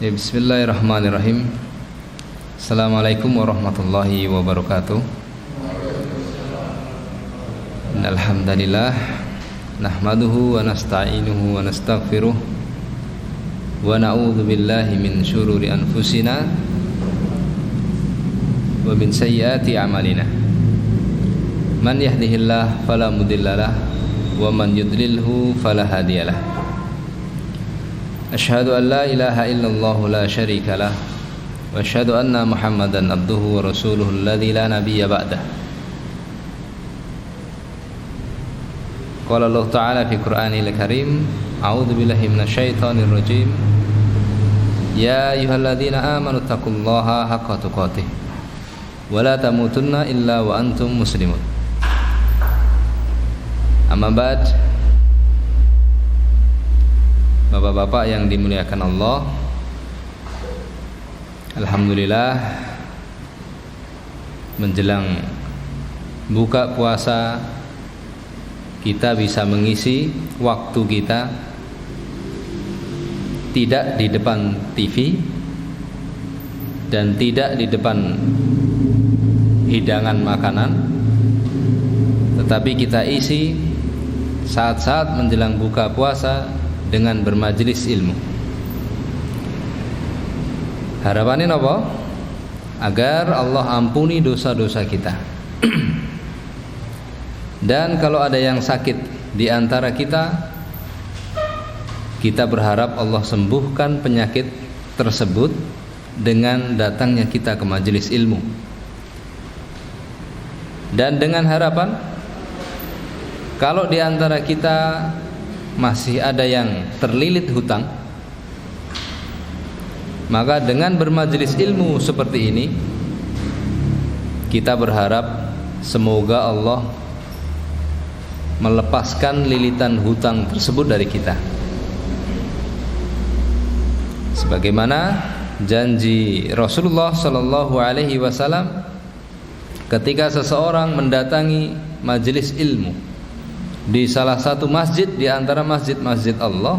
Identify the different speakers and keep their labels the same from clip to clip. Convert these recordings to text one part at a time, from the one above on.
Speaker 1: Ya, bismillahirrahmanirrahim. Assalamualaikum warahmatullahi wabarakatuh. Alhamdulillah nahmaduhu wa nasta'inuhu wa nastaghfiruh wa na'udzu billahi min syururi anfusina wa min sayyiati a'malina. Man yahdihillahu fala mudhillalah wa man yudlilhu fala hadiyalah. Asyhadu an la ilaha illallah la syarika lah wa asyhadu anna Muhammadan abduhu wa rasuluhu alladzi la nabiyya ba'dah. Qala Allah Ta'ala fi Qur'anil Karim, a'udzu billahi minasyaitonir rajim. Ya ayyuhalladzina amanu taqullaha haqqa tuqatih wa la tamutunna illa wa antum muslimun. Amma ba'd. Bapak-bapak yang dimuliakan Allah, alhamdulillah menjelang buka puasa kita bisa mengisi waktu kita tidak di depan TV dan tidak di depan hidangan makanan, tetapi kita isi saat-saat menjelang buka puasa dengan bermajelis ilmu. Harapannya apa? Agar Allah ampuni dosa-dosa kita. Dan kalau ada yang sakit di antara kita, kita berharap Allah sembuhkan penyakit tersebut dengan datangnya kita ke majelis ilmu. Dan dengan harapan kalau di antara kita masih ada yang terlilit hutang, maka dengan bermajelis ilmu seperti ini kita berharap semoga Allah melepaskan lilitan hutang tersebut dari kita, sebagaimana janji Rasulullah sallallahu alaihi wasallam ketika seseorang mendatangi majelis ilmu di salah satu masjid di antara masjid-masjid Allah,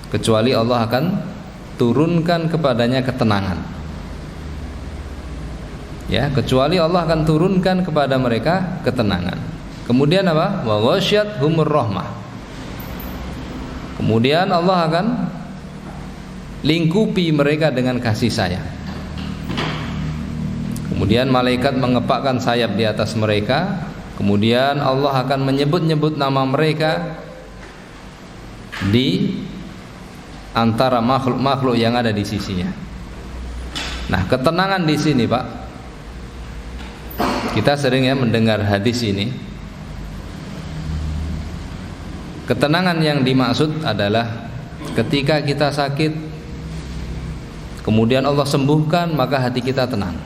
Speaker 1: kecuali Allah akan turunkan kepadanya ketenangan. Ya, kecuali Allah akan turunkan kepada mereka ketenangan. Kemudian apa? Wa ghasyiyathumur rahmah. Kemudian Allah akan lingkupi mereka dengan kasih sayang. Kemudian malaikat mengepakkan sayap di atas mereka. Kemudian Allah akan menyebut-nyebut nama mereka di antara makhluk-makhluk yang ada di sisinya. Nah, ketenangan di sini, Pak, kita sering ya mendengar hadis ini. Ketenangan yang dimaksud adalah ketika kita sakit, kemudian Allah sembuhkan, maka hati kita tenang.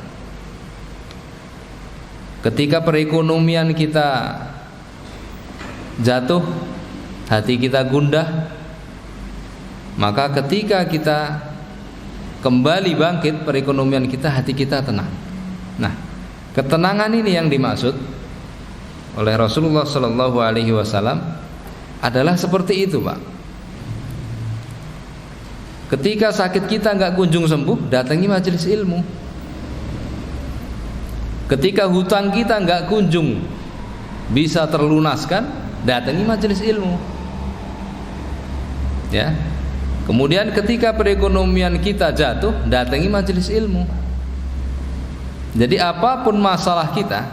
Speaker 1: Ketika perekonomian kita jatuh, hati kita gundah, maka ketika kita kembali bangkit perekonomian kita, hati kita tenang. Nah, ketenangan ini yang dimaksud oleh Rasulullah sallallahu alaihi wasallam adalah seperti itu, Pak. Ketika sakit kita enggak kunjung sembuh, datangi majelis ilmu. Ketika hutang kita enggak kunjung bisa terlunaskan, datangi majelis ilmu. Ya. Kemudian ketika perekonomian kita jatuh, datangi majelis ilmu. Jadi apapun masalah kita,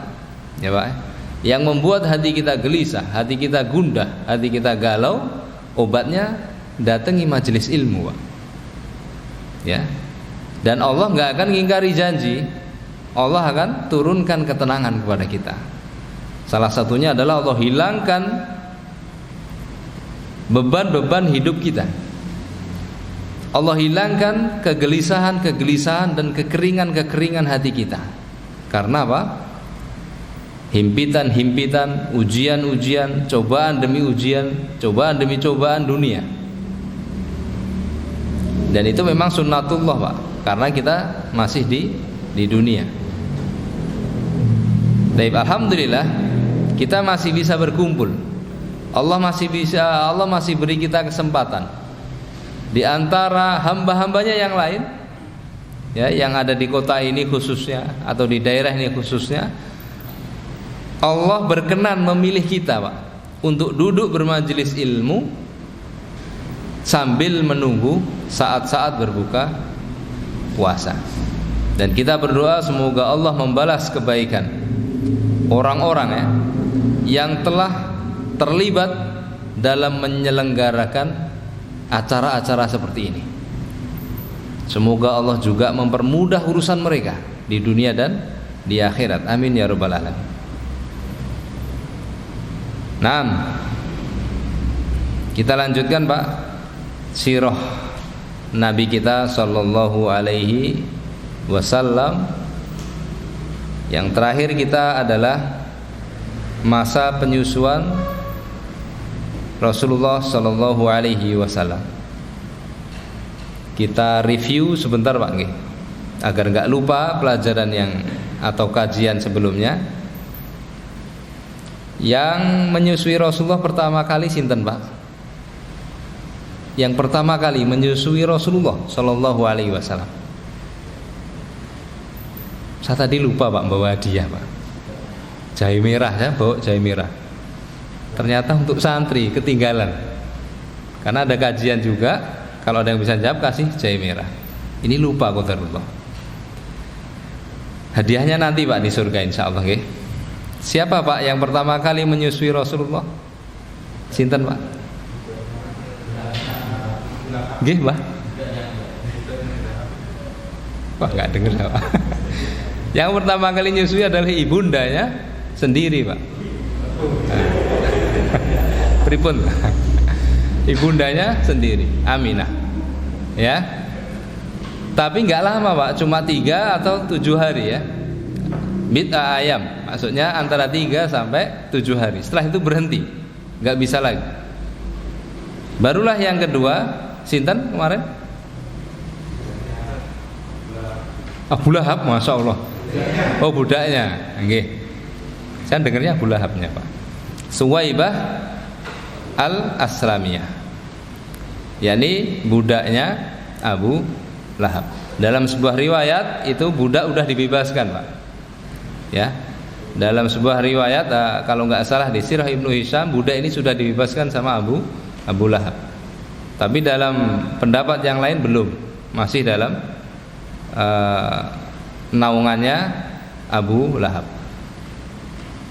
Speaker 1: ya Pak, yang membuat hati kita gelisah, hati kita gundah, hati kita galau, obatnya datangi majelis ilmu, Pak. Ya. Dan Allah enggak akan mengingkari janji. Allah akan turunkan ketenangan kepada kita. Salah satunya adalah Allah hilangkan beban-beban hidup kita. Allah hilangkan kegelisahan-kegelisahan dan kekeringan-kekeringan hati kita. Karena apa? Himpitan-himpitan, ujian-ujian, cobaan demi ujian, cobaan demi cobaan dunia. Dan itu memang sunnatullah, Pak, karena kita masih di dunia. Baik, alhamdulillah kita masih bisa berkumpul. Allah masih beri kita kesempatan di antara hamba-hambanya yang lain, ya, yang ada di kota ini khususnya atau di daerah ini khususnya, Allah berkenan memilih kita, Pak, untuk duduk bermajelis ilmu sambil menunggu saat-saat berbuka puasa. Dan kita berdoa semoga Allah membalas kebaikan orang-orang, ya, yang telah terlibat dalam menyelenggarakan acara-acara seperti ini. Semoga Allah juga mempermudah urusan mereka di dunia dan di akhirat. Amin ya rabbal alamin. Nah, kita lanjutkan, Pak, sirah Nabi kita sallallahu alaihi wasallam. Yang terakhir kita adalah masa penyusuan Rasulullah sallallahu alaihi wasallam. Kita review sebentar, Pak, nggih, agar enggak lupa pelajaran yang atau kajian sebelumnya. Yang menyusui Rasulullah pertama kali sinten, Pak? Yang pertama kali menyusui Rasulullah sallallahu alaihi wasallam. Saya tadi lupa, Pak, bawa hadiah, Pak. Jahe merah, ya, bawa jahe merah. Ternyata untuk santri ketinggalan. Karena ada kajian juga, kalau ada yang bisa jawab kasih jahe merah. Ini lupa qadarullah. Hadiahnya nanti, Pak, di surga insyaallah, nggih. Siapa, Pak, yang pertama kali menyusui Rasulullah? Sinten, Pak? Nggih, Pak. Wah, enggak dengar, Pak. Yang pertama kali menyusui adalah ibundanya sendiri, Pak. Pripun? Ibundanya sendiri, Aminah, ya. Tapi nggak lama, Pak, cuma 3 atau 7 hari, ya. Bid'ah ayam, maksudnya antara 3 sampai 7 hari. Setelah itu berhenti, nggak bisa lagi. Barulah yang kedua, sinten kemarin? Abu Lahab, masya Allah. Oh, budaknya, nggih. Saya dengarnya Abu Lahabnya, Pak. Suwaibah al-Aslamiyah, yakni budaknya Abu Lahab. Dalam sebuah riwayat itu budak udah dibebaskan, Pak, ya. Dalam sebuah riwayat, kalau nggak salah di Sirah Ibnu Hisham, budak ini sudah dibebaskan sama Abu Lahab. Tapi dalam pendapat yang lain belum, masih dalam naungannya Abu Lahab.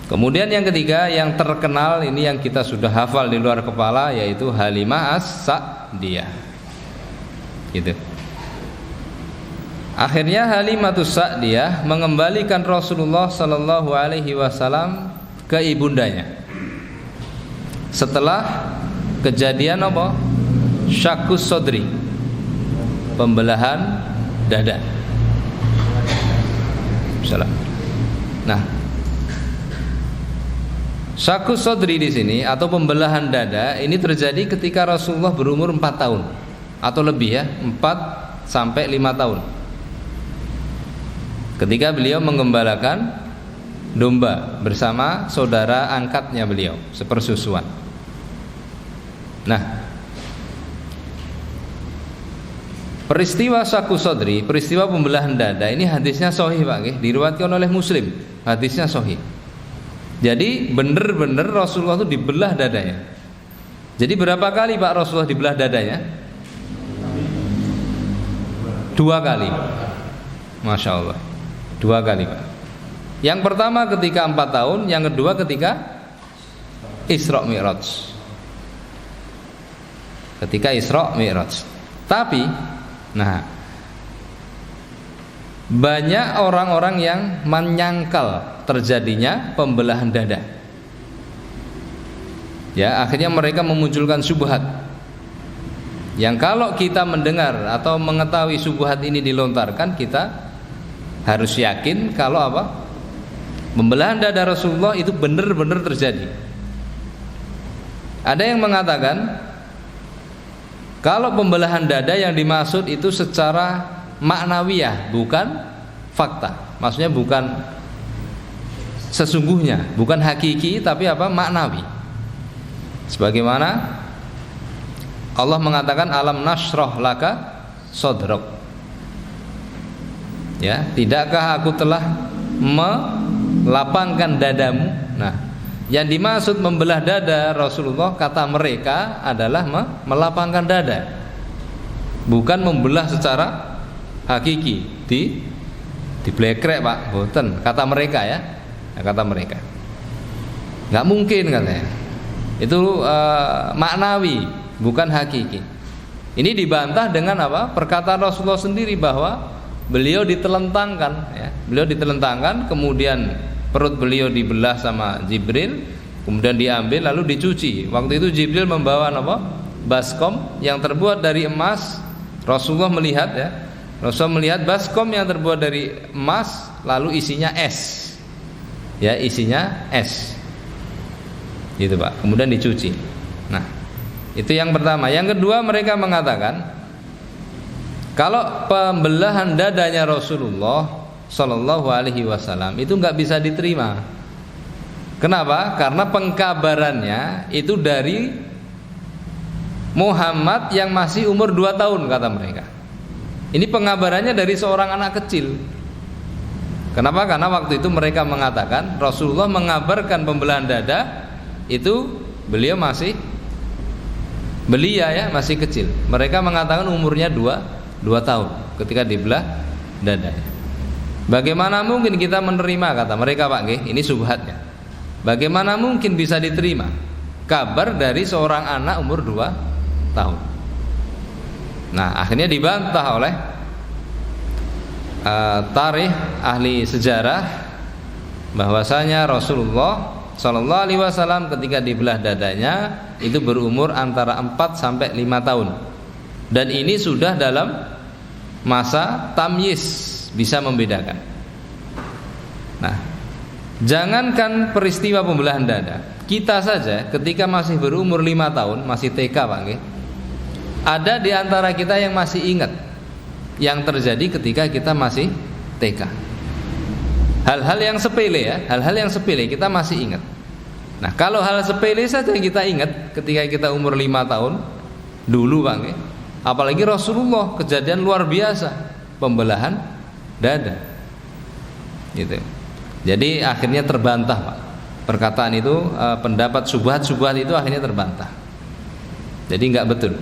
Speaker 1: Kemudian yang ketiga, yang terkenal ini yang kita sudah hafal di luar kepala, yaitu Halimah As-Sa'diyah, gitu. Akhirnya Halimatus Sa'diyah mengembalikan Rasulullah sallallahu alaihi wasallam ke ibundanya setelah kejadian apa? Syakkus Sodri, pembelahan dada. Salah. Nah, Syakkus Sodri di sini atau pembelahan dada ini terjadi ketika Rasulullah berumur 4 tahun atau lebih, ya, 4 sampai 5 tahun. Ketika beliau menggembalakan domba bersama saudara angkatnya beliau sepersusuan. Nah, peristiwa Syakkus Sodri, peristiwa pembelahan dada ini hadisnya sahih, Pak, diriwayatkan oleh Muslim. Hadisnya sahih. Jadi benar-benar Rasulullah itu dibelah dadanya. Jadi berapa kali, Pak, Rasulullah dibelah dadanya? 2 kali. Masya Allah, 2 kali, Pak. Yang pertama ketika 4 tahun, yang kedua ketika Isra Mi'raj. Ketika Isra Mi'raj. Tapi, nah, banyak orang-orang yang menyangkal terjadinya pembelahan dada. Ya, akhirnya mereka memunculkan syubhat. Yang kalau kita mendengar atau mengetahui syubhat ini dilontarkan, kita harus yakin kalau apa? Pembelahan dada Rasulullah itu benar-benar terjadi. Ada yang mengatakan kalau pembelahan dada yang dimaksud itu secara maknawiyah, bukan fakta. Maksudnya bukan sesungguhnya, bukan hakiki, tapi apa? Maknawi. Sebagaimana Allah mengatakan alam nashrah laka sodrok. Ya, tidakkah aku telah melapangkan dadamu? Nah, yang dimaksud membelah dada Rasulullah, kata mereka adalah melapangkan dada, bukan membelah secara hakiki. Di blekrek Pak, boten. Kata mereka ya, kata mereka. Nggak mungkin katanya. Itu maknawi, bukan hakiki. Ini dibantah dengan apa? Perkataan Rasulullah sendiri bahwa beliau ditelentangkan, ya. Beliau ditelentangkan, kemudian perut beliau dibelah sama Jibril, kemudian diambil lalu dicuci. Waktu itu Jibril membawa apa? Baskom yang terbuat dari emas. Rasulullah melihat, ya. Rasulullah melihat baskom yang terbuat dari emas, lalu isinya es. Ya, isinya es. Gitu Pak. Kemudian dicuci. Nah, itu yang pertama. Yang kedua, mereka mengatakan kalau pembelahan dadanya Rasulullah Shallallahu Alaihi Wasallam itu nggak bisa diterima. Kenapa? Karena pengkabarannya itu dari Muhammad yang masih umur 2 tahun, kata mereka. Ini pengabarannya dari seorang anak kecil. Kenapa? Karena waktu itu mereka mengatakan Rasulullah mengabarkan pembelahan dada itu beliau masih belia, ya, masih kecil. Mereka mengatakan umurnya 2 tahun ketika dibelah dadanya. Bagaimana mungkin kita menerima, kata mereka, Pak nggih, ini subhatnya. Bagaimana mungkin bisa diterima kabar dari seorang anak umur 2 tahun? Nah, akhirnya dibantah oleh tarikh ahli sejarah bahwasanya Rasulullah Shallallahu Alaihi Wasallam ketika dibelah dadanya itu berumur antara 4 sampai 5 tahun. Dan ini sudah dalam masa tamyiz, bisa membedakan. Nah, jangankan peristiwa pembelahan dada, kita saja ketika masih berumur 5 tahun, masih TK Pak nggih, ada di antara kita yang masih ingat yang terjadi ketika kita masih TK. Hal-hal yang sepele, ya, hal-hal yang sepele kita masih ingat. Nah, kalau hal sepele saja yang kita ingat ketika kita umur 5 tahun dulu Pak nggih, apalagi Rasulullah, kejadian luar biasa pembelahan dada. Gitu. Jadi akhirnya terbantah Pak. Perkataan itu, pendapat subhat-subhat itu akhirnya terbantah. Jadi nggak betul.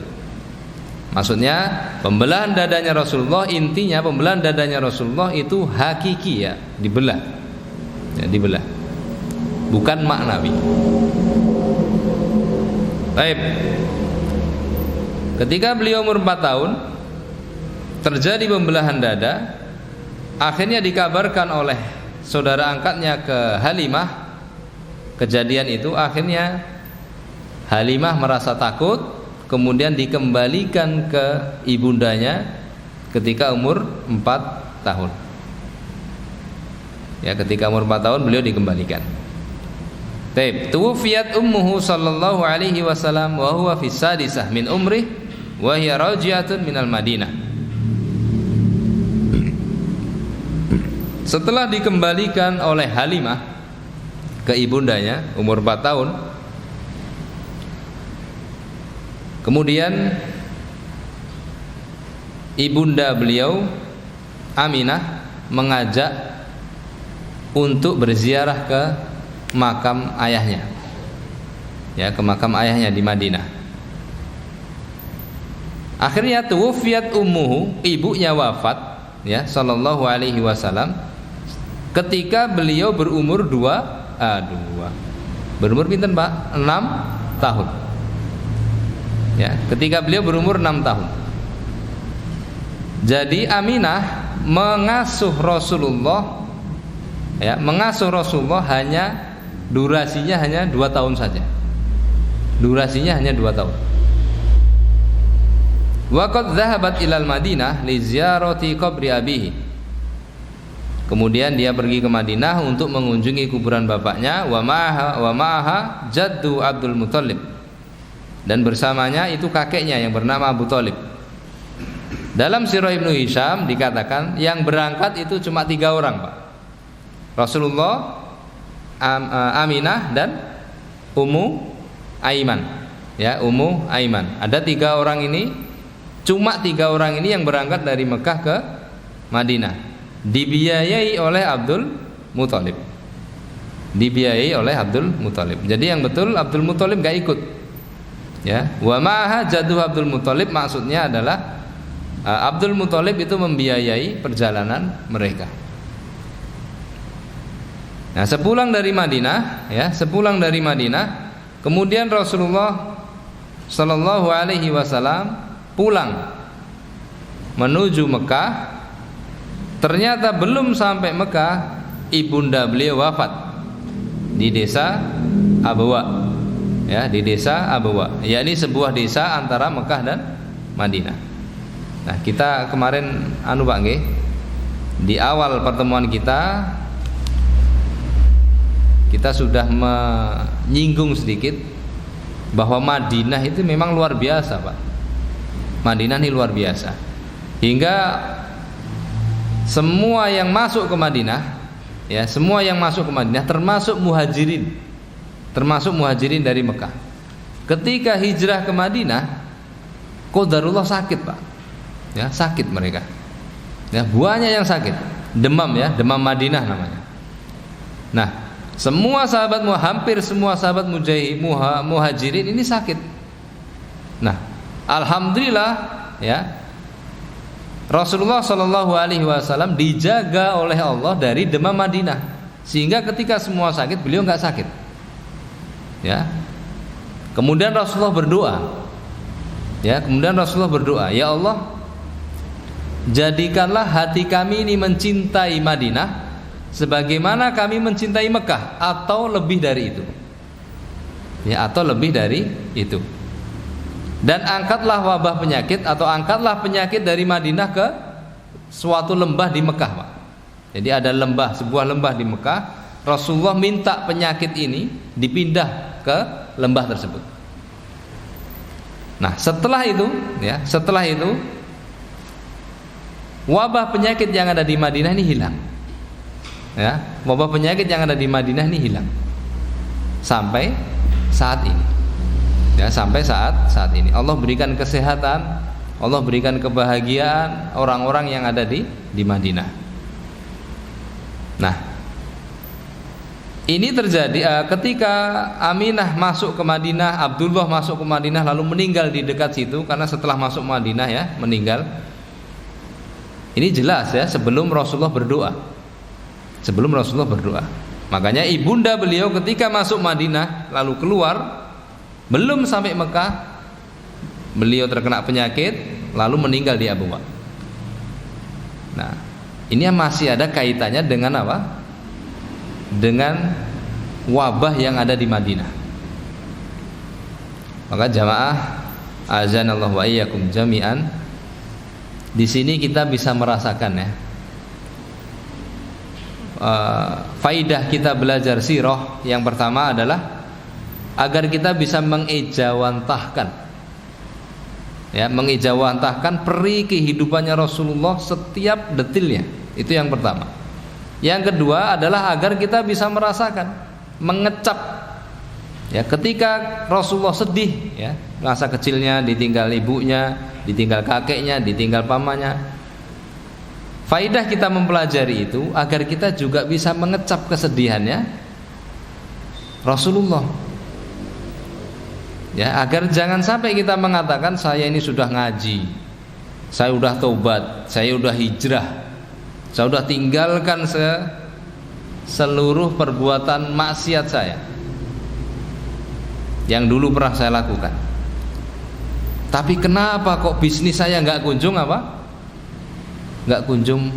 Speaker 1: Maksudnya pembelahan dadanya Rasulullah, intinya pembelahan dadanya Rasulullah itu hakiki, ya, dibelah, ya, dibelah, bukan maknawi. Baik. Ketika beliau umur 4 tahun terjadi pembelahan dada, akhirnya dikabarkan oleh saudara angkatnya ke Halimah kejadian itu. Akhirnya Halimah merasa takut, kemudian dikembalikan ke ibundanya ketika umur 4 tahun. Ya, ketika umur 4 tahun beliau dikembalikan. Taib, tuwfiyat ummuhu sallallahu alaihi wasallam wa huwa fi sadisah min umrih wa hiya raji'atun minal Madinah. Setelah dikembalikan oleh Halimah ke ibundanya umur 4 tahun, kemudian ibunda beliau Aminah mengajak untuk berziarah ke makam ayahnya, ya, ke makam ayahnya di Madinah. Akhirnya tuwfiyat ummuhu, ibunya wafat, ya, sallallahu alaihi wasallam ketika beliau berumur berumur pinten Pak? 6 tahun. Ya, ketika beliau berumur 6 tahun. Jadi Aminah mengasuh Rasulullah, ya, mengasuh Rasulullah hanya durasinya hanya 2 tahun saja. Durasinya hanya 2 tahun. Wa qad dhahabat ilal Madinah li ziyarati qabri abihi. Kemudian dia pergi ke Madinah untuk mengunjungi kuburan bapaknya, wa ma'aha jaddu Abdul Muthalib. Dan bersamanya itu kakeknya yang bernama Abu Thalib. Dalam Sirah Ibnu Hisham dikatakan yang berangkat itu cuma 3 orang Pak. Rasulullah, Aminah dan Ummu Aiman. ya, Ummu Aiman. Ada 3 orang ini, cuma 3 orang ini yang berangkat dari Mekah ke Madinah, dibiayai oleh Abdul Muthalib. Dibiayai oleh Abdul Muthalib. Jadi yang betul Abdul Muthalib gak ikut. Ya, wa ma'aha jaddu Abdul Muthalib, maksudnya adalah Abdul Muthalib itu membiayai perjalanan mereka. Nah, sepulang dari Madinah, ya, sepulang dari Madinah, kemudian Rasulullah Shallallahu Alaihi Wasallam pulang menuju Mekah. Ternyata belum sampai Mekah, ibunda beliau wafat di desa Abwa, ya, di desa Abwa, yakni sebuah desa antara Mekah dan Madinah. Nah, kita kemarin Pak nggih, di awal pertemuan kita sudah menyinggung sedikit bahwa Madinah itu memang luar biasa, Pak. Madinah ini luar biasa. Hingga semua yang masuk ke Madinah, ya, semua yang masuk ke Madinah termasuk muhajirin dari Mekah. Ketika hijrah ke Madinah, qadarullah sakit, Pak. Ya, sakit mereka. Ya, banyak yang sakit. Demam, ya, demam Madinah namanya. Nah, hampir semua sahabat muhajirin ini sakit. Nah, alhamdulillah, ya, Rasulullah Shallallahu Alaihi Wasallam dijaga oleh Allah dari demam Madinah, sehingga ketika semua sakit beliau nggak sakit. Ya, kemudian Rasulullah berdoa. Ya, ya Allah, jadikanlah hati kami ini mencintai Madinah sebagaimana kami mencintai Mekah, atau lebih dari itu. Ya, atau lebih dari itu. Dan angkatlah wabah penyakit, atau angkatlah penyakit dari Madinah ke suatu lembah di Mekah, Pak. Jadi ada sebuah lembah di Mekah. Rasulullah minta penyakit ini dipindah ke lembah tersebut. Nah, setelah itu wabah penyakit yang ada di Madinah ini hilang. Ya, wabah penyakit yang ada di Madinah ini hilang sampai saat ini. Ya, sampai saat ini Allah berikan kesehatan, Allah berikan kebahagiaan orang-orang yang ada di Madinah. Nah, ini terjadi ketika Aminah masuk ke Madinah, Abdullah masuk ke Madinah lalu meninggal di dekat situ, karena setelah masuk Madinah, ya, meninggal. Ini jelas, ya, sebelum Rasulullah berdoa. Makanya ibunda beliau ketika masuk Madinah lalu keluar, belum sampai Mekah, beliau terkena penyakit lalu meninggal di Abwa. Nah, ini masih ada kaitannya dengan apa? Dengan wabah yang ada di Madinah. Maka jamaah azanallahu wa iyyakum jami'an, di sini kita bisa merasakan, ya, faidah kita belajar sirah. Yang pertama adalah agar kita bisa mengejawantahkan, ya, mengejawantahkan peri kehidupannya Rasulullah setiap detilnya. Itu yang pertama. Yang kedua adalah agar kita bisa merasakan, mengecap, ya, ketika Rasulullah sedih, ya, masa kecilnya ditinggal ibunya, ditinggal kakeknya, ditinggal pamannya. Faidah kita mempelajari itu agar kita juga bisa mengecap kesedihannya Rasulullah. Ya, agar jangan sampai kita mengatakan saya ini sudah ngaji, saya sudah taubat, saya sudah hijrah, saya sudah tinggalkan seluruh perbuatan maksiat saya yang dulu pernah saya lakukan. Tapi kenapa kok bisnis saya nggak kunjung nggak kunjung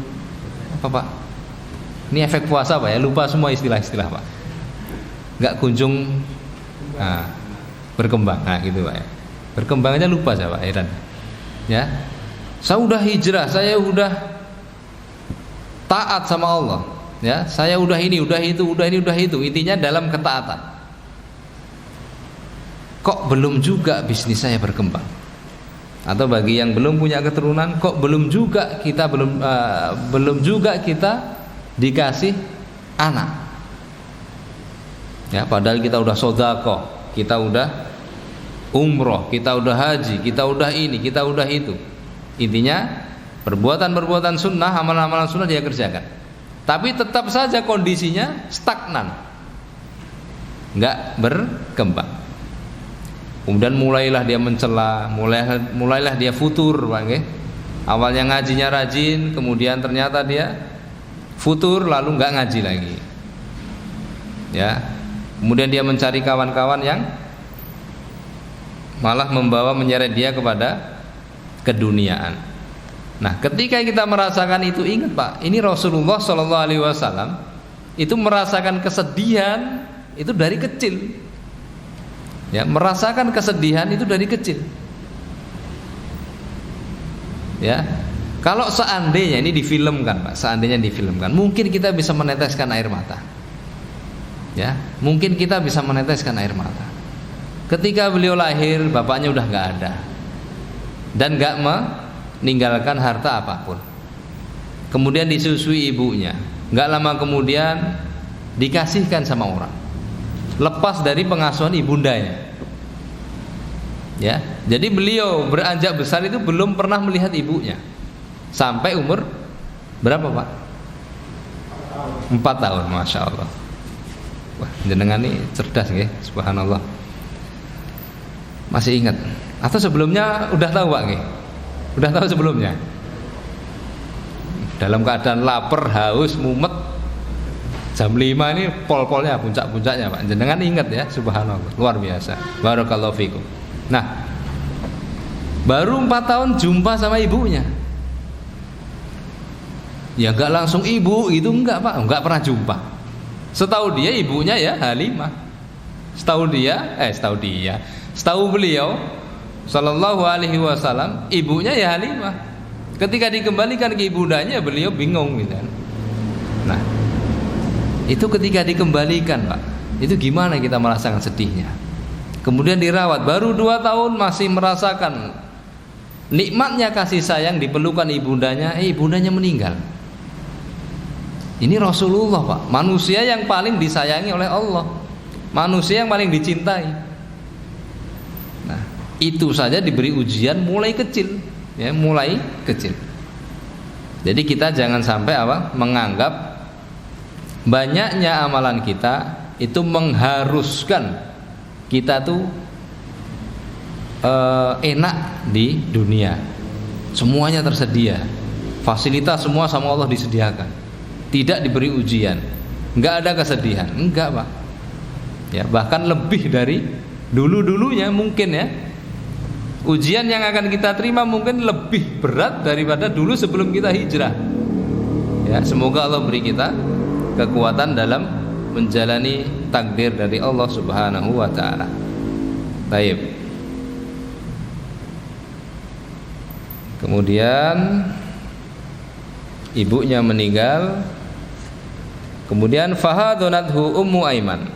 Speaker 1: Pak? Ini efek puasa, Pak, ya, lupa semua istilah-istilah, Pak. Nggak kunjung berkembang, nah gitu, Pak, ya. Berkembangnya lupa saya, Pak, heran. Ya, saya udah hijrah, saya udah taat sama Allah, ya, saya udah ini, udah itu, intinya dalam ketaatan. Kok belum juga bisnis saya berkembang? Atau bagi yang belum punya keturunan, kok belum juga kita dikasih anak? Ya, padahal kita udah sedekah, kita udah umroh, kita udah haji, kita udah ini, kita udah itu. Intinya perbuatan-perbuatan sunnah, amalan-amalan sunnah dia kerjakan. Tapi tetap saja kondisinya stagnan, nggak berkembang. Kemudian mulailah dia mencela, mulailah dia futur, Pak nggih. Awalnya ngajinya rajin, kemudian ternyata dia futur lalu nggak ngaji lagi. Ya. Kemudian dia mencari kawan-kawan yang malah membawa menyeret dia kepada keduniaan. Nah, ketika kita merasakan itu, ingat Pak, ini Rasulullah Shallallahu Alaihi Wasallam itu merasakan kesedihan itu dari kecil. Ya, merasakan kesedihan itu dari kecil. Ya, kalau seandainya ini difilmkan, Pak, seandainya difilmkan, mungkin kita bisa meneteskan air mata. Ya, mungkin kita bisa meneteskan air mata. Ketika beliau lahir, bapaknya udah nggak ada dan nggak meninggalkan harta apapun. Kemudian disusui ibunya, nggak lama kemudian dikasihkan sama orang, lepas dari pengasuhan ibundanya. Ya, jadi beliau beranjak besar itu belum pernah melihat ibunya sampai umur berapa Pak? 4 tahun, masya Allah. Wah, jenengan ini cerdas nggih, subhanallah. Masih ingat? Atau sebelumnya udah tahu Pak nggih? Udah tahu sebelumnya? Dalam keadaan lapar, haus, mumet, jam 5 ini pol-polnya, puncak-puncaknya Pak. Jenengan ingat ya, subhanallah, luar biasa. Barakallahu fikum. Nah, baru 4 tahun jumpa sama ibunya. Ya enggak langsung ibu itu enggak Pak, enggak pernah jumpa. Setahu dia ibunya ya Halimah. Setahu beliau Sallallahu Alaihi Wasallam ibunya ya Halimah. Ketika dikembalikan ke ibundanya beliau bingung gitu. Nah, itu ketika dikembalikan Pak, itu gimana kita merasakan sedihnya. Kemudian dirawat, baru 2 tahun masih merasakan nikmatnya kasih sayang, dipelukan ibundanya, ibundanya meninggal. Ini Rasulullah Pak, manusia yang paling disayangi oleh Allah, manusia yang paling dicintai. Nah, itu saja diberi ujian mulai kecil, ya, mulai kecil. Jadi kita jangan sampai menganggap banyaknya amalan kita itu mengharuskan kita tuh enak di dunia, semuanya tersedia, fasilitas semua sama Allah disediakan, tidak diberi ujian, nggak ada kesedihan, enggak Pak. Ya, bahkan lebih dari dulu-dulunya mungkin ya. Ujian yang akan kita terima mungkin lebih berat daripada dulu sebelum kita hijrah. Ya, semoga Allah beri kita kekuatan dalam menjalani takdir dari Allah Subhanahu wa taala. Baik. Kemudian ibunya meninggal. Kemudian fahadunathu Ummu Aiman.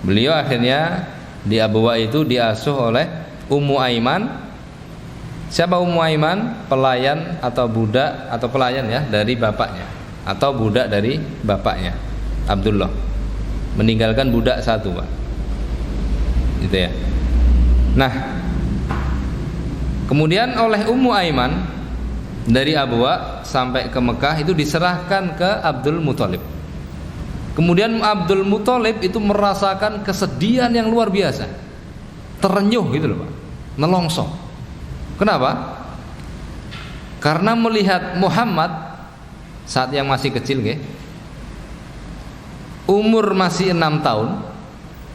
Speaker 1: Beliau akhirnya di Abwa itu diasuh oleh Ummu Aiman. Siapa Ummu Aiman? Pelayan atau budak atau pelayan ya dari bapaknya atau budak dari bapaknya Abdullah. Meninggalkan budak 1 Pak. Gitu ya. Nah, kemudian oleh Ummu Aiman dari Abwa sampai ke Mekah itu diserahkan ke Abdul Muthalib. Kemudian Abdul Muthalib itu merasakan kesedihan yang luar biasa, terenyuh gitu loh Pak, nelongso. Kenapa? Karena melihat Muhammad saat yang masih kecil, umur masih 6 tahun,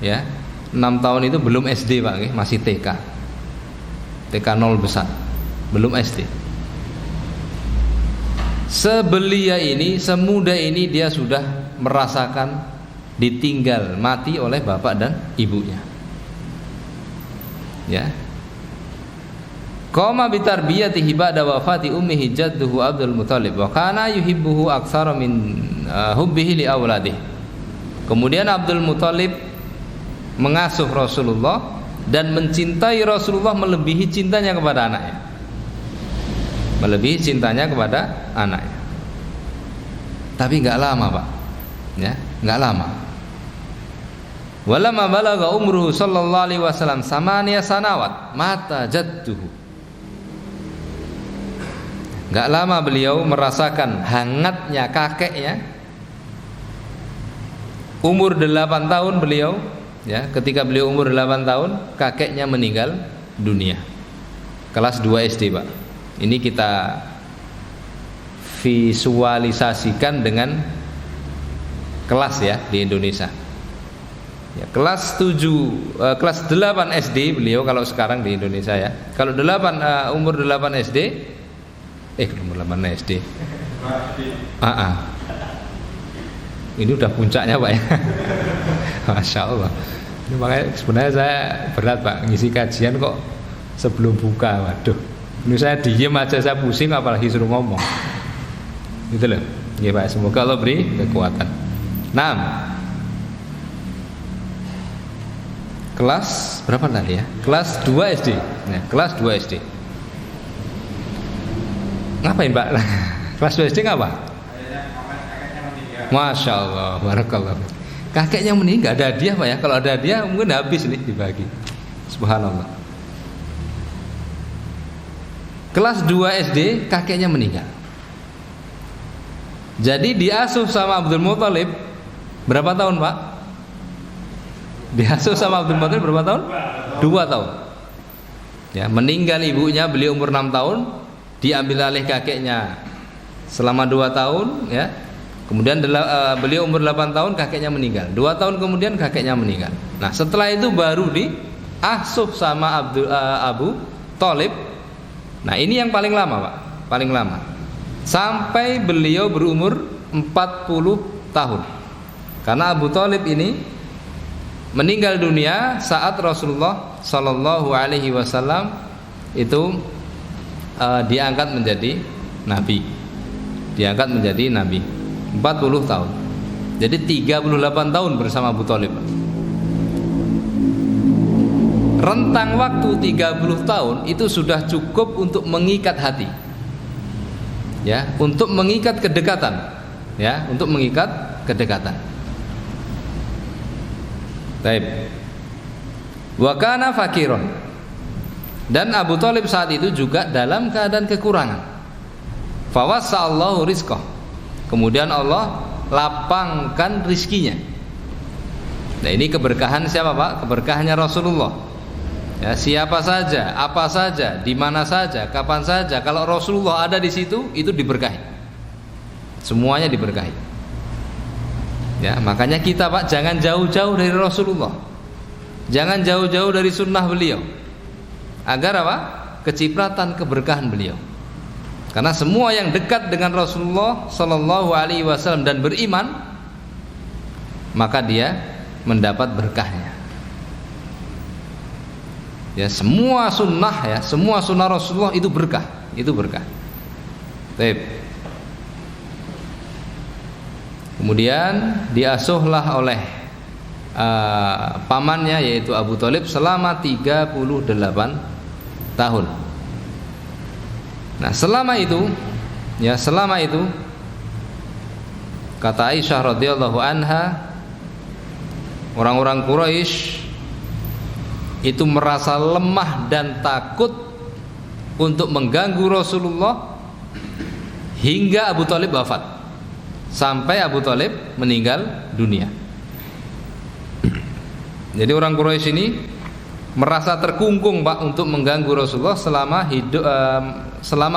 Speaker 1: ya, 6 tahun itu belum SD Pak, masih TK 0 besar, belum SD. Sebelia ini, semuda ini dia sudah merasakan ditinggal mati oleh bapak dan ibunya. Ya. Qama bi tarbiyatihi ba'da wafati ummihi jadduhu Abdul Muthalib wa kana yuhibbuhu aktsara min hubbihi li auladihi. Kemudian Abdul Muthalib mengasuh Rasulullah dan mencintai Rasulullah melebihi cintanya kepada anaknya. Melebihi cintanya kepada anaknya. Tapi enggak lama Pak. Ya, enggak lama. Walamma balagha umruhu sallallahu alaihi wasallam samaniya sanawat mata jadduhu. Enggak lama beliau merasakan hangatnya kakeknya. Umur 8 tahun beliau, ya, ketika beliau umur 8 tahun kakeknya meninggal dunia. Kelas 2 SD, Pak. Ini kita visualisasikan dengan kelas ya di Indonesia. Ya, kelas 8 SD beliau kalau sekarang di Indonesia ya. Kalau umur 8 SD umur 8 SD. Ini udah puncaknya, Pak ya. Masya Allah. Ini makanya sebenarnya saya berat, Pak, ngisi kajian kok sebelum buka. Waduh. Ini saya diem aja saya pusing apalagi suruh ngomong. Gitu loh. Ya, Pak, semoga Allah beri kekuatan. Kelas berapa tadi ya? Kelas 2 SD. Nah, kelas 2 SD. Ngapain, Pak? Kelas 2 SD ngapa? Masya Allah, barakallah. Kakeknya meninggal, ada hadiah, Pak ya? Kalau ada hadiah mungkin habis nih dibagi. Subhanallah. Kelas 2 SD kakeknya meninggal. Jadi diasuh sama Abdul Muthalib berapa tahun, Pak? Diasuh sama Abdul Muthalib berapa tahun? 2 tahun. Ya, meninggal ibunya, beliau umur 6 tahun, diambil alih kakeknya selama 2 tahun, ya. Kemudian beliau umur 8 tahun kakeknya meninggal. 2 tahun kemudian kakeknya meninggal. Nah, setelah itu baru diasuh sama Abu Thalib. Nah, ini yang paling lama, Pak. Paling lama. Sampai beliau berumur 40 tahun. Karena Abu Thalib ini meninggal dunia saat Rasulullah Shallallahu alaihi wasallam itu diangkat menjadi nabi. Diangkat menjadi nabi. 40 tahun. Jadi 38 tahun bersama Abu Thalib. Rentang waktu 30 tahun itu sudah cukup untuk mengikat hati. Ya, untuk mengikat kedekatan. Ya, untuk mengikat kedekatan. Baik. Wa kana fakiron. Dan Abu Thalib saat itu juga dalam keadaan kekurangan. Fawassa'allahu rizqah. Kemudian Allah lapangkan rizkinya. Nah, ini keberkahan siapa, Pak? Keberkahannya Rasulullah. Ya, siapa saja, apa saja, di mana saja, kapan saja, kalau Rasulullah ada di situ, itu diberkahi. Semuanya diberkahi. Ya, makanya kita, Pak, jangan jauh-jauh dari Rasulullah. Jangan jauh-jauh dari sunnah beliau. Agar apa? Kecipratan keberkahan beliau. Karena semua yang dekat dengan Rasulullah Sallallahu Alaihi Wasallam dan beriman, maka dia mendapat berkahnya. Ya, semua sunnah Rasulullah itu berkah, Baik. Kemudian diasuhlah oleh pamannya yaitu Abu Thalib selama 38 tahun. Nah, selama itu kata Aisyah radhiyallahu anha, orang-orang Quraisy itu merasa lemah dan takut untuk mengganggu Rasulullah hingga Abu Thalib wafat, sampai Abu Thalib meninggal dunia. Jadi orang Quraisy ini merasa terkungkung, Pak, untuk mengganggu Rasulullah selama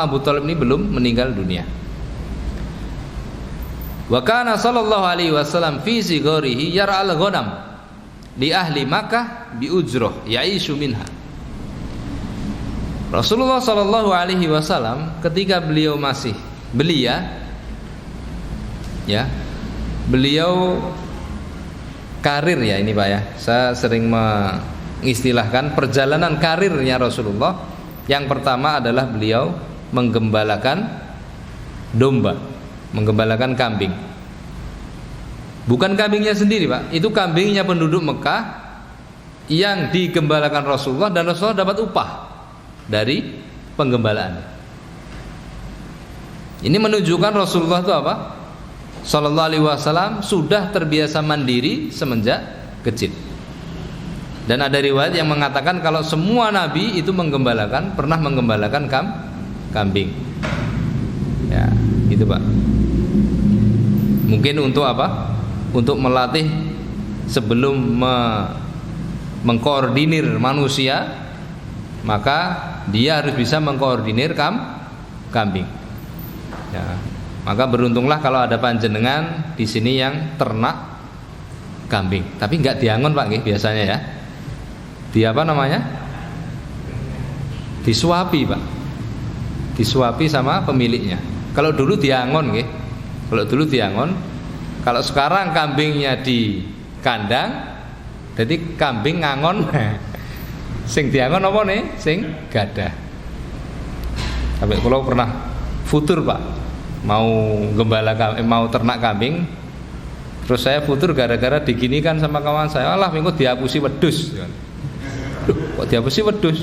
Speaker 1: Abu Thalib ini belum meninggal dunia. Wa kana sallallahu alaihi wasallam fi sigarihi yar'al ghanam li ahli Makkah bi ujrah ya'ishu minha. Rasulullah sallallahu alaihi wasallam ketika beliau masih belia, ya, beliau karir ya ini, Pak ya. Saya sering mengistilahkan perjalanan karirnya Rasulullah. Yang pertama adalah beliau menggembalakan domba, menggembalakan kambing. Bukan kambingnya sendiri, Pak. Itu kambingnya penduduk Mekah yang digembalakan Rasulullah, dan Rasulullah dapat upah dari penggembalaan. Ini menunjukkan Rasulullah itu apa? Sallallahu alaihi wasallam sudah terbiasa mandiri semenjak kecil. Dan ada riwayat yang mengatakan kalau semua nabi itu pernah menggembalakan kambing. Ya, gitu Pak. Mungkin untuk apa? Untuk melatih sebelum mengkoordinir manusia, maka dia harus bisa mengkoordinir kambing. Ya, maka beruntunglah kalau ada panjenengan di sini yang ternak kambing. Tapi enggak diangon Pak nggih biasanya ya. Di apa namanya? Disuapi Pak. Disuapi sama pemiliknya. Kalau dulu diangon nggih. Kalau sekarang kambingnya di kandang, jadi kambing ngangon. Sing diangon apa nih? Sing gadah. Sampai kalau pernah futur Pak, mau ternak kambing, terus saya futur gara-gara diginikan sama kawan saya, alah minggu dihapusi wedhus. Kok dihapusi wedhus?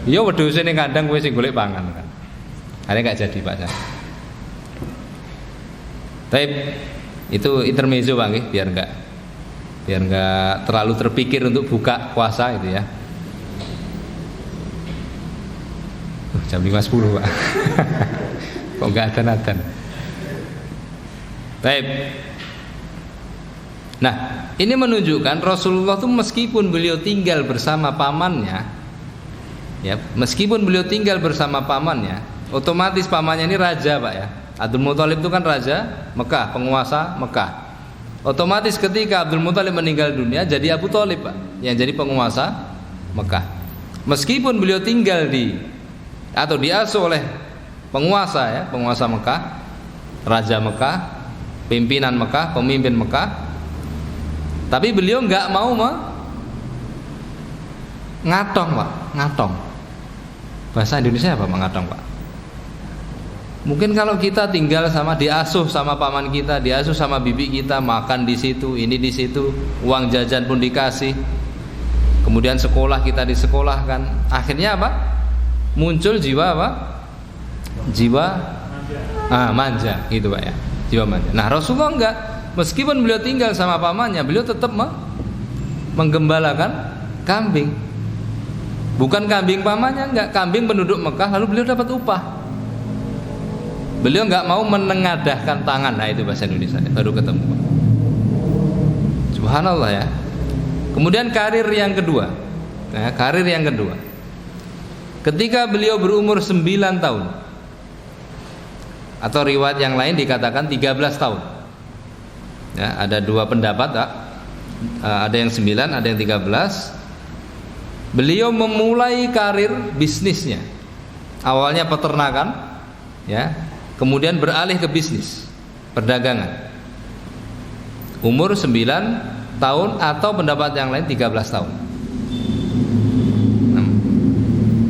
Speaker 1: Iya wedhus ning kandang kowe sing golek pangan kan. Akhirnya nggak jadi Pak saya. Tapi itu intermezzo Bang, biar nggak terlalu terpikir untuk buka puasa itu ya. Jam 5.10 Pak. Kok nggak adzan. Baik. Nah, ini menunjukkan Rasulullah itu meskipun beliau tinggal bersama pamannya, ya, otomatis pamannya ini raja Pak ya. Abdul Muthalib itu kan raja Mekah, penguasa Mekah. Otomatis ketika Abdul Muthalib meninggal dunia, jadi Abu Thalib Pak, yang jadi penguasa Mekah. Meskipun beliau tinggal atau diasuh oleh penguasa Mekah, raja Mekah, pimpinan Mekah, pemimpin Mekah, tapi beliau nggak mau ngatong Pak, ngatong. Bahasa Indonesia apa ngatong Pak? Mungkin kalau kita tinggal diasuh sama paman kita, diasuh sama bibi kita, makan di situ, ini di situ, uang jajan pun dikasih, kemudian sekolah kita disekolahkan, akhirnya apa? Muncul jiwa apa? Jiwa manja, gitu Pak ya, jiwa manja. Nah Rasulullah enggak. Meskipun beliau tinggal sama pamannya, beliau tetap menggembalakan kambing. Bukan kambing pamannya, enggak, kambing penduduk Mekah, lalu beliau dapat upah. Beliau enggak mau menengadahkan tangan. Nah itu bahasa Indonesia, baru ketemu. Subhanallah ya. Kemudian karir yang kedua. Ketika beliau berumur 9 tahun, atau riwayat yang lain dikatakan 13 tahun. Ya, ada dua pendapat, ada yang 9, ada yang 13. Beliau memulai karir bisnisnya. Awalnya peternakan, ya, kemudian beralih ke bisnis perdagangan. Umur 9 tahun atau pendapat yang lain 13 tahun.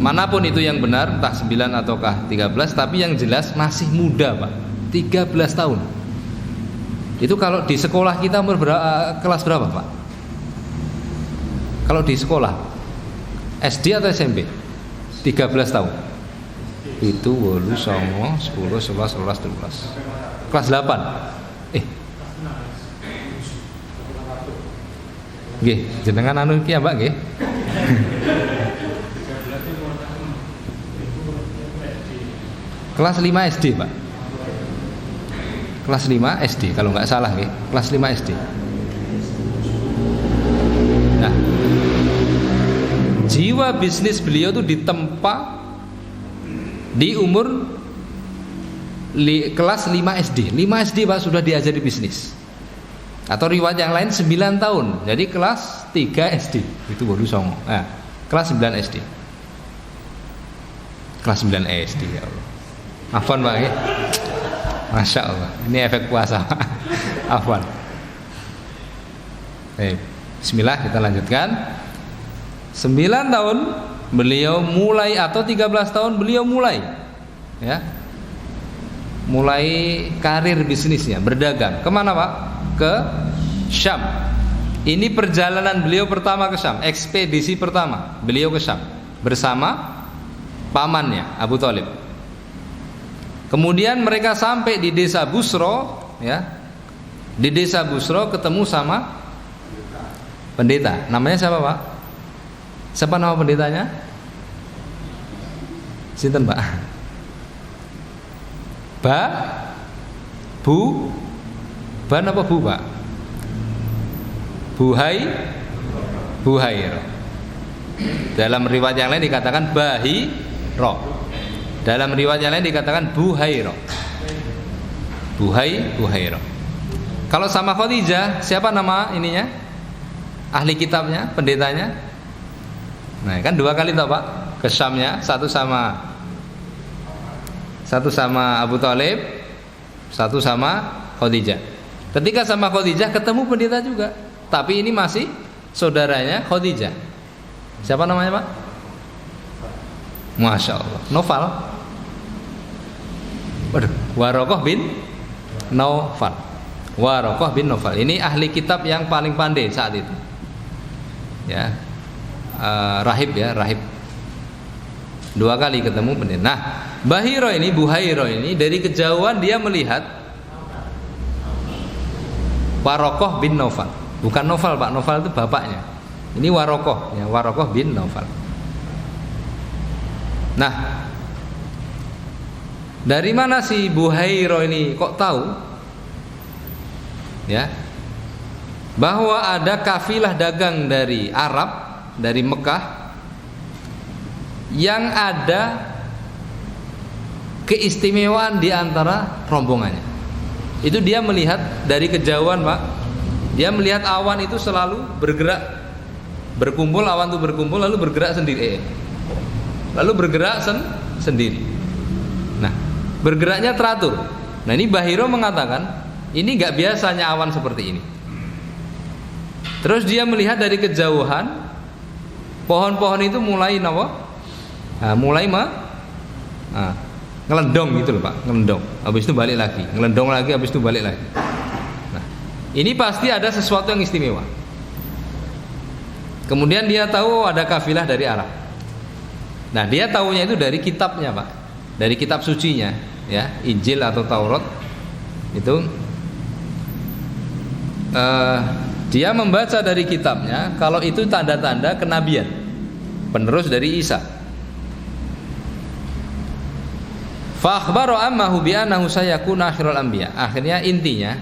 Speaker 1: Manapun itu yang benar, entah 9 ataukah 13, tapi yang jelas masih muda Pak, 13 tahun. Itu kalau di sekolah kita kelas berapa Pak? Kalau di sekolah SD atau SMP? 13 tahun. Itu 8, 9, 10, 11, 12, 13. Kelas 8. Nggih, jenengan anu iki ya Mbak nggih. Kelas 5 SD Pak. Kelas 5 SD kalau nggak salah nggih. Kelas 5 SD. Nah, jiwa bisnis beliau tuh ditempa di umur kelas 5 SD. 5 SD Pak sudah diajari bisnis. Atau riwayat yang lain 9 tahun. Jadi kelas 3 SD. Itu baru songo. Nah, kelas 9 SD. Kelas 9 SD ya Allah. Afwan Pak ya. Masya Allah. Ini efek puasa. Afwan. Bismillah, kita lanjutkan. 9 tahun beliau mulai, atau 13 tahun beliau mulai, ya, mulai karir bisnisnya, berdagang. Kemana Pak? Ke Syam. Ini perjalanan beliau pertama ke Syam, ekspedisi pertama beliau ke Syam bersama pamannya Abu Thalib. Kemudian mereka sampai di desa Busro, ya. Di desa Busro ketemu sama pendeta. Namanya siapa Pak? Siapa nama pendetanya? Sinten, Pak? Ban apa Bu, Pak? Buhairo. Dalam riwayat yang lain dikatakan Bahiro. Dalam riwayat yang lain dikatakan Buhairo. Buhairo. Kalau sama Khadijah, siapa nama ininya? Ahli kitabnya, pendetanya? Nah, kan dua kali toh, Pak? Ke Syamnya, satu sama Abu Thalib, satu sama Khadijah. Ketika sama Khadijah ketemu pendeta juga, tapi ini masih saudaranya Khadijah. Siapa namanya, Pak? Masya Allah, Naufal. Waduh, Warokoh bin Naufal. Ini ahli kitab yang paling pandai saat itu. Ya, rahib. Dua kali ketemu pendeta. Nah, Buhairo ini dari kejauhan dia melihat Warokoh bin Naufal. Bukan Naufal, Pak. Naufal itu bapaknya. Ini Warokoh bin Naufal. Nah, dari mana si Buhairo ini kok tahu? Ya, bahwa ada kafilah dagang dari Arab, dari Mekah, yang ada keistimewaan di antara rombongannya. Itu dia melihat dari kejauhan, Pak. Dia melihat awan itu selalu bergerak, berkumpul, awan itu berkumpul lalu bergerak sendiri. Sendiri. Nah, bergeraknya teratur. Nah, ini Bahiro mengatakan, ini enggak biasanya awan seperti ini. Terus dia melihat dari kejauhan pohon-pohon itu mulai ngelendong gitu loh, Pak, ngelendong. Habis itu balik lagi, ngelendong lagi, habis itu balik lagi. Nah, ini pasti ada sesuatu yang istimewa. Kemudian dia tahu ada kafilah dari Arab. Nah, dia tahunya itu dari kitabnya, Pak. Dari kitab sucinya, ya, Injil atau Taurat. Itu dia membaca dari kitabnya kalau itu tanda-tanda kenabian, penerus dari Isa. Fa akhbara ammahu bi annahu sayakuna akhirul anbiya. Akhirnya intinya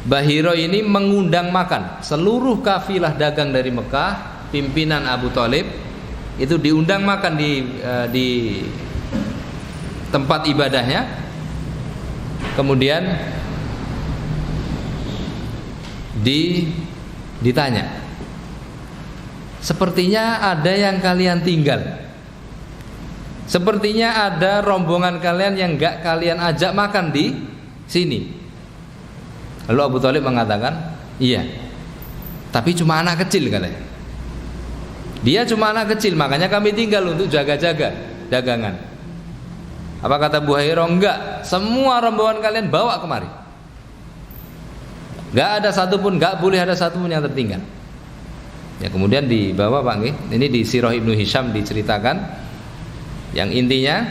Speaker 1: Bahiro ini mengundang makan seluruh kafilah dagang dari Mekah, pimpinan Abu Thalib itu diundang makan di tempat ibadahnya. Kemudian ditanya, sepertinya ada yang kalian tinggal, sepertinya ada rombongan kalian yang enggak kalian ajak makan di sini. Lalu Abu Thalib mengatakan, iya, tapi cuma anak kecil katanya. Dia cuma anak kecil, makanya kami tinggal untuk jaga-jaga dagangan. Apa kata Buhairo? Enggak, semua rombongan kalian bawa kemari. Enggak ada satupun, enggak boleh ada satupun yang tertinggal. Ya, kemudian dibawa, Pak nggih. Ini di Sirah Ibnu Hisham diceritakan yang intinya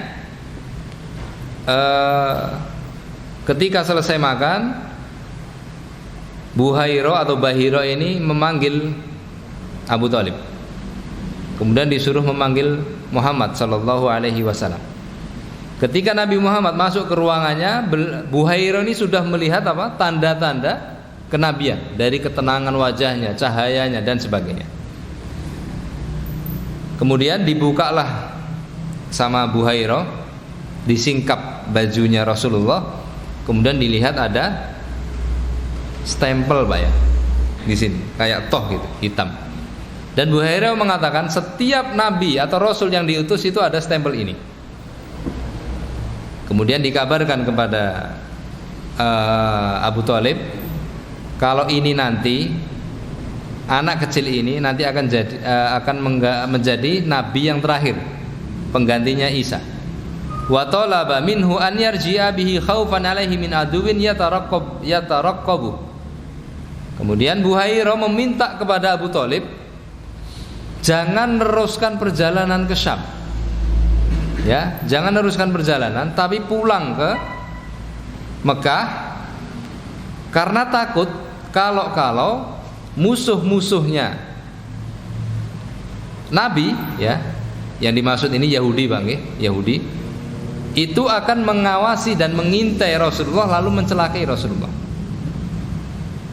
Speaker 1: ketika selesai makan, Buhairo atau Bahiro ini memanggil Abu Thalib. Kemudian disuruh memanggil Muhammad sallallahu alaihi wasallam. Ketika Nabi Muhammad masuk ke ruangannya, Buhairo ini sudah melihat apa? Tanda-tanda kenabian dari ketenangan wajahnya, cahayanya dan sebagainya. Kemudian dibukalah sama Buhairo, disingkap bajunya Rasulullah. Kemudian dilihat ada stempel, Pak, ya, di sini kayak toh gitu, hitam. Dan Buhairo mengatakan setiap nabi atau rasul yang diutus itu ada stempel ini. Kemudian dikabarkan kepada Abu Thalib, kalau ini nanti anak kecil ini nanti akan menjadi nabi yang terakhir, penggantinya Isa. Wa talaba minhu an yarji'a bihi khaufan alaihi min aduwin yataraqqabu. Kemudian Buhairo meminta kepada Abu Thalib jangan meneruskan perjalanan ke Syam. Ya, jangan meneruskan perjalanan tapi pulang ke Mekah karena takut kalau musuh-musuhnya nabi ya, yang dimaksud ini Yahudi Bang, Yahudi itu akan mengawasi dan mengintai Rasulullah lalu mencelakai Rasulullah.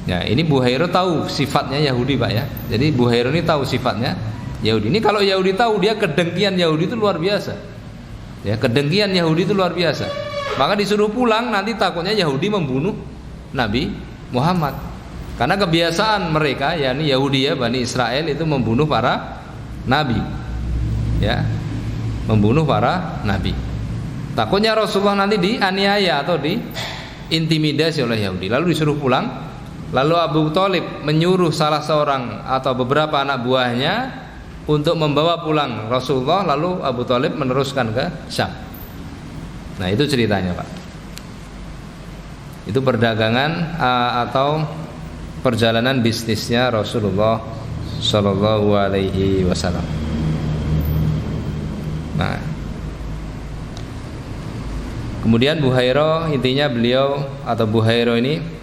Speaker 1: Ya, ini Buhairah tahu sifatnya Yahudi Pak ya. Jadi Buhairah ini tahu sifatnya Yahudi. Ini kalau Yahudi tahu, dia kedengkian Yahudi itu luar biasa. Ya, kedengkian Yahudi itu luar biasa. Maka disuruh pulang, nanti takutnya Yahudi membunuh Nabi Muhammad. Karena kebiasaan mereka, yakni Yahudi ya, Bani Israel itu membunuh para nabi. Ya. Membunuh para nabi. Takutnya Rasulullah nanti dianiaya atau diintimidasi oleh Yahudi. Lalu disuruh pulang. Lalu Abu Thalib menyuruh salah seorang atau beberapa anak buahnya untuk membawa pulang Rasulullah, lalu Abu Thalib meneruskan ke Syam. Nah, itu ceritanya Pak. Itu perdagangan atau perjalanan bisnisnya Rasulullah Shallallahu Alaihi Wasallam. Nah, kemudian Buhairah, intinya beliau atau Buhairah ini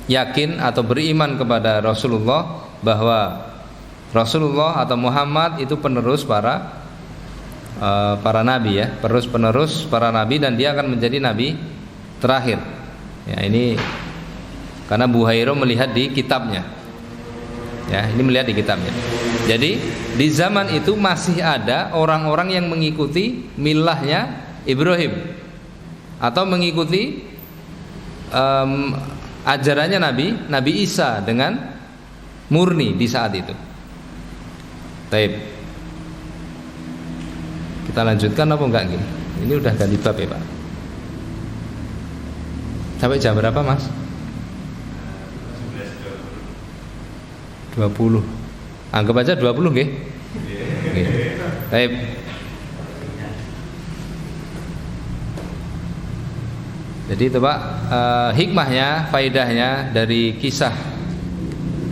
Speaker 1: yakin atau beriman kepada Rasulullah bahwa Rasulullah atau Muhammad itu penerus para nabi ya, penerus para nabi, dan dia akan menjadi nabi terakhir. Ya, ini karena Buhairah melihat di kitabnya. Ya, ini melihat di kitabnya. Jadi di zaman itu masih ada orang-orang yang mengikuti milahnya Ibrahim atau mengikuti ajarannya Nabi Isa dengan murni di saat itu. Taib. Kita lanjutkan apa enggak gini? Ini udah ganti bab ya Pak. Sampai jam berapa Mas? 20. Anggap aja 20 nggih. Nggih. Taib. Jadi itu Pak, hikmahnya, faidahnya dari kisah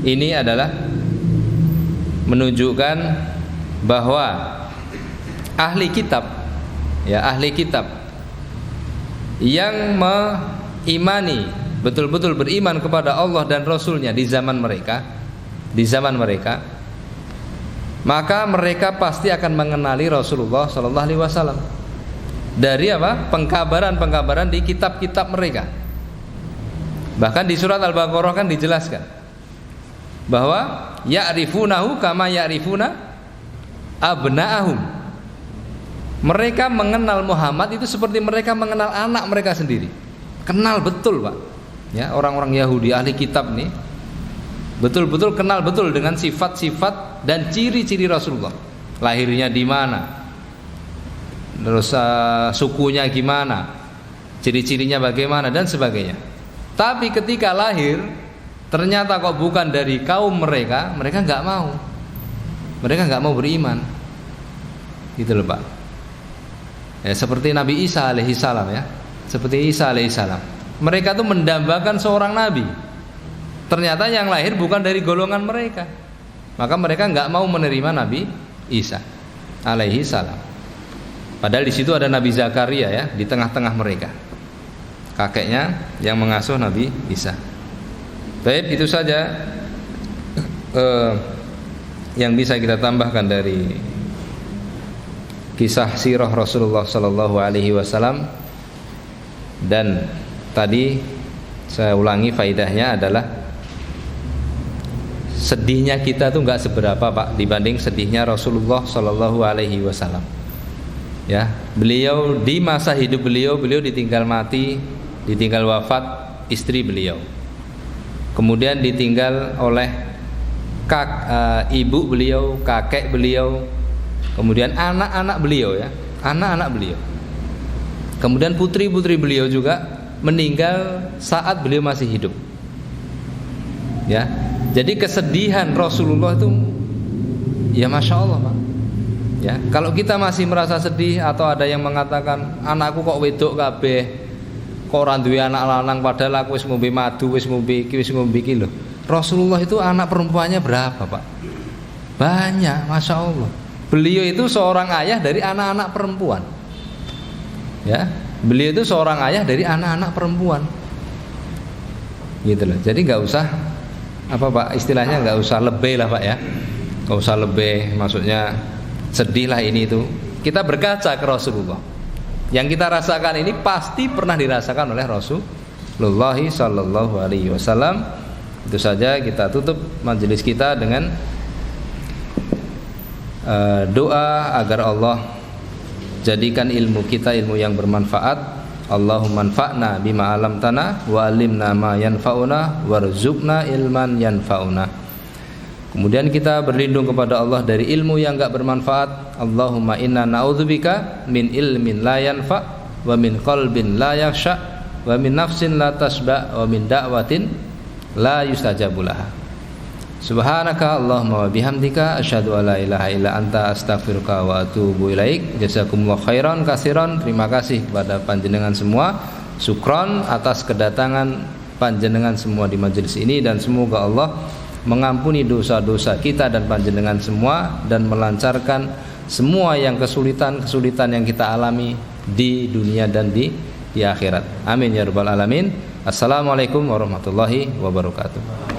Speaker 1: ini adalah menunjukkan bahwa ahli kitab yang mengimani, betul-betul beriman kepada Allah dan Rasulnya di zaman mereka, maka mereka pasti akan mengenali Rasulullah Sallallahu Alaihi Wasallam dari apa? Pengkabaran di kitab-kitab mereka. Bahkan di surat Al-Baqarah kan dijelaskan bahwa ya'rifunahu kama ya'rifuna abna'ahum. Mereka mengenal Muhammad itu seperti mereka mengenal anak mereka sendiri. Kenal betul Pak. Ya, orang-orang Yahudi ahli kitab nih betul-betul kenal betul dengan sifat-sifat dan ciri-ciri Rasulullah. Lahirnya di mana? Terus sukunya gimana, ciri-cirinya bagaimana dan sebagainya. Tapi ketika lahir ternyata kok bukan dari kaum mereka nggak mau beriman, gitu loh Pak. Ya, seperti Nabi Isa alaihissalam ya, mereka tuh mendambakan seorang nabi. Ternyata yang lahir bukan dari golongan mereka, maka mereka nggak mau menerima Nabi Isa alaihissalam. Padahal di situ ada Nabi Zakaria ya, di tengah-tengah mereka, kakeknya yang mengasuh Nabi Isa. Baik, itu saja yang bisa kita tambahkan dari kisah sirah Rasulullah Sallallahu Alaihi Wasallam. Dan tadi saya ulangi, faidahnya adalah sedihnya kita tuh nggak seberapa Pak dibanding sedihnya Rasulullah Sallallahu Alaihi Wasallam. Ya, beliau di masa hidup beliau ditinggal mati, ditinggal wafat istri beliau. Kemudian ditinggal oleh ibu beliau, kakek beliau, kemudian anak-anak beliau ya, anak-anak beliau. Kemudian putri-putri beliau juga meninggal saat beliau masih hidup. Ya. Jadi kesedihan Rasulullah itu ya Masya Allah Pak. Ya, kalau kita masih merasa sedih atau ada yang mengatakan anakku kok wedok kabeh, kok ora duwe anak lanang padahal aku wis ngombe madu, wis ngombe iki lho. Rasulullah itu anak perempuannya berapa Pak? Banyak, Masya Allah. Beliau itu seorang ayah dari anak-anak perempuan. Ya, beliau itu seorang ayah dari anak-anak perempuan. Gitu loh. Jadi nggak usah apa Pak istilahnya, nggak usah lebay lah Pak ya. Gak usah lebih, maksudnya sedih lah ini itu. Kita berkaca ke Rasulullah. Yang kita rasakan ini pasti pernah dirasakan oleh Rasulullah sallallahu alaihi wasallam. Itu saja, kita tutup majelis kita dengan doa agar Allah jadikan ilmu kita ilmu yang bermanfaat. Allahumma anfa'na bima 'allamtana wa 'allimna ma yanfa'una warzuqna ilman yanfa'una. Kemudian kita berlindung kepada Allah dari ilmu yang enggak bermanfaat. Allahumma inna na'udzubika min ilmin la yanfa' wa min qalbin la yakhsha' wa min nafsin la tasba' wa min da'watin la yustajabu laha. Subhanaka Allahumma wa bihamdika asyhadu an la ilaha illa anta astaghfiruka wa atubu ilaik. Jazakumullah khairan katsiran. Terima kasih kepada panjenengan semua. Syukron atas kedatangan panjenengan semua di majelis ini, dan semoga Allah mengampuni dosa-dosa kita dan panjenengan semua, dan melancarkan semua yang kesulitan-kesulitan yang kita alami di dunia dan di akhirat. Amin ya rabbal alamin. Assalamualaikum warahmatullahi wabarakatuh.